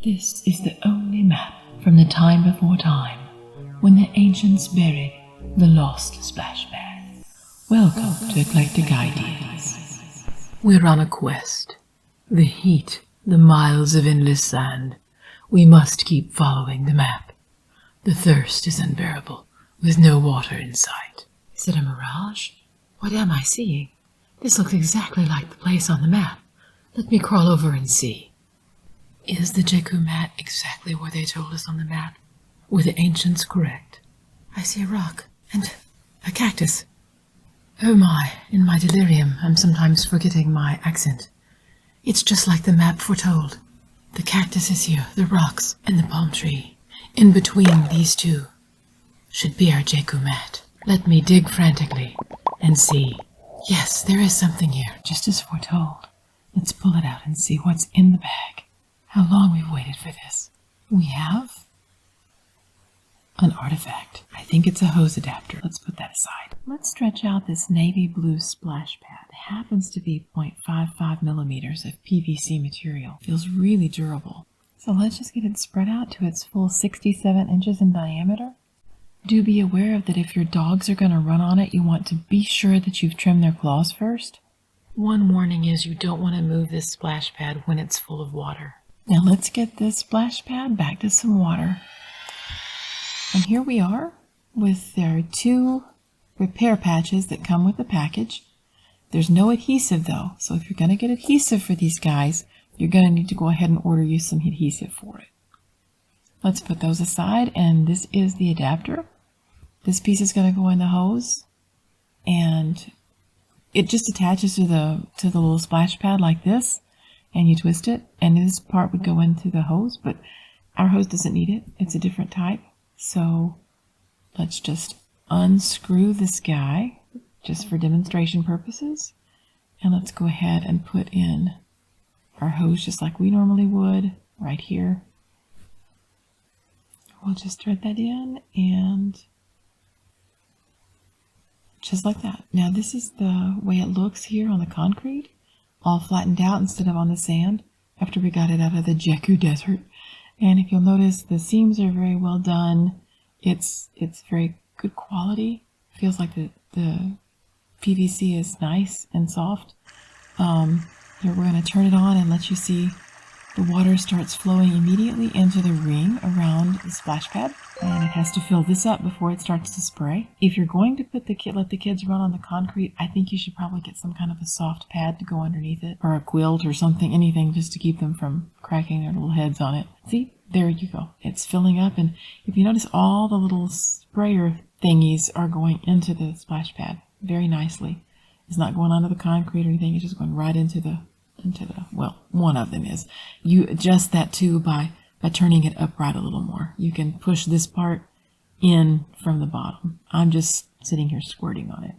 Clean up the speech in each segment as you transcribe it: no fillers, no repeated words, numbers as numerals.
This is the only map from the time before time, when the ancients buried the lost Splashpad. Welcome to Eclectic Ideas. We're on a quest. The heat, the miles of endless sand. We must keep following the map. The thirst is unbearable, with no water in sight. Is it a mirage? What am I seeing? This looks exactly like the place on the map. Let me crawl over and see. Is the Jecoo mat exactly where they told us on the map? Were the ancients correct? I see a rock and a cactus. Oh my, in my delirium, I'm sometimes forgetting my accent. It's just like the map foretold. The cactus is here, the rocks, and the palm tree. In between these two should be our Jecoo mat. Let me dig frantically and see. Yes, there is something here, just as foretold. Let's pull it out and see what's in the bag. How long we've waited for this. We have an artifact. I think it's a hose adapter. Let's put that aside. Let's stretch out this navy blue splash pad. It happens to be 0.55 millimeters of PVC material. Feels really durable. So let's just get it spread out to its full 67 inches in diameter. Do be aware that if your dogs are going to run on it, you want to be sure that you've trimmed their claws first. One warning is you don't want to move this splash pad when it's full of water. Now let's get this splash pad back to some water. And here we are with our 2 repair patches that come with the package. There's no adhesive though, so if you're going to get adhesive for these guys, you're going to need to go ahead and order you some adhesive for it. Let's put those aside, and this is the adapter. This piece is going to go in the hose, and it just attaches to the little splash pad like this. And you twist it, and this part would go into the hose, but our hose doesn't need it. It's a different type. So let's just unscrew this guy, just for demonstration purposes. And let's go ahead and put in our hose just like we normally would, right here. We'll just thread that in, and just like that. Now this is the way it looks here on the concrete. All flattened out instead of on the sand after we got it out of the Jecoo Desert. And if you'll notice, the seams are very well done. It's very good quality. Feels like the PVC is nice and soft. Here we're going to turn it on and let you see the water starts flowing immediately into the ring around the splash pad. And it has to fill this up before it starts to spray. If you're going to let the kids run on the concrete, I think you should probably get some kind of a soft pad to go underneath it, or a quilt or something, anything just to keep them from cracking their little heads on it. See, there you go. It's filling up, and if you notice, all the little sprayer thingies are going into the splash pad very nicely. It's not going onto the concrete or anything. It's just going right into the well, one of them is. You adjust that too by turning it upright a little more. You can push this part in from the bottom. I'm just sitting here squirting on it.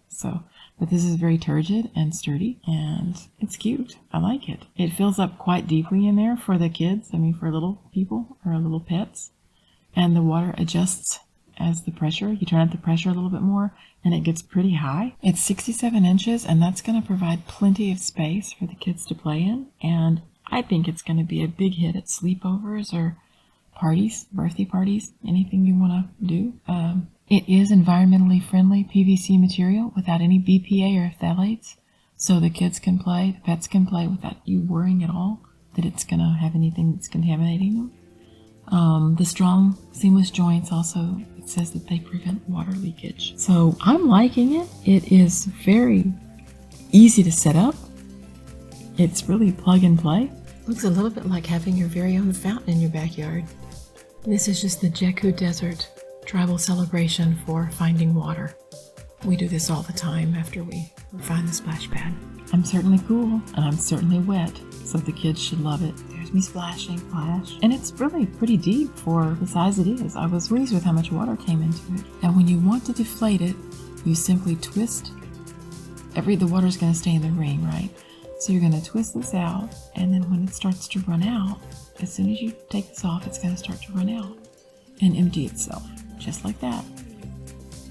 But this is very turgid and sturdy, and it's cute. I like it. It fills up quite deeply in there for the kids. I mean, for little people or little pets. And the water adjusts as the pressure. You turn up the pressure a little bit more, and it gets pretty high. It's 67 inches, and that's going to provide plenty of space for the kids to play in. And I think it's going to be a big hit at sleepovers or parties, birthday parties, anything you want to do. It is environmentally friendly PVC material without any BPA or phthalates, so the kids can play, the pets can play without you worrying at all that it's going to have anything that's contaminating them. The strong seamless joints also, it says that they prevent water leakage. So I'm liking it. It is very easy to set up. It's really plug and play. Looks a little bit like having your very own fountain in your backyard. This is just the Jecoo Desert tribal celebration for finding water. We do this all the time after we find the splash pad. I'm certainly cool, and I'm certainly wet, so the kids should love it. There's me splashing, splash. And it's really pretty deep for the size it is. I was pleased with how much water came into it. Now when you want to deflate it, you simply twist. The water's going to stay in the ring, right? So you're going to twist this out, and then when it starts to run out, as soon as you take this off, it's going to start to run out and empty itself, just like that.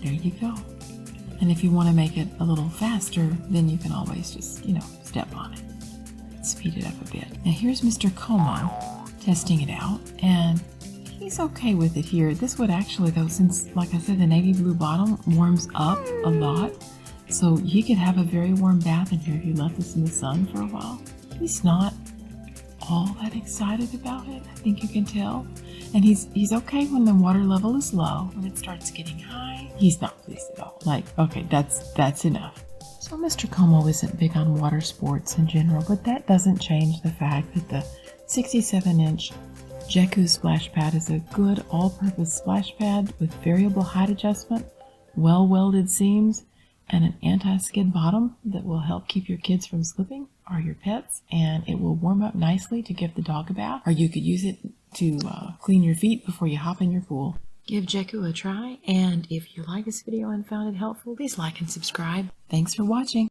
There you go. And if you want to make it a little faster, then you can always just, step on it. Speed it up a bit. Now here's Mr. Como testing it out, and he's okay with it here. This would actually, though, since, like I said, the navy blue bottom warms up a lot, so he could have a very warm bath in here if you left this in the sun for a while. He's not all that excited about it, I think you can tell. And he's okay when the water level is low. When it starts getting high, he's not pleased at all. Like, okay, that's enough. So Mr. Como isn't big on water sports in general, but that doesn't change the fact that the 67-inch Jecoo Splashpad is a good all-purpose splash pad with variable height adjustment, well-welded seams, and an anti-skid bottom that will help keep your kids from slipping, or your pets, and it will warm up nicely to give the dog a bath, or you could use it to clean your feet before you hop in your pool. Give Jecoo a try, and if you like this video and found it helpful, please like and subscribe. Thanks for watching.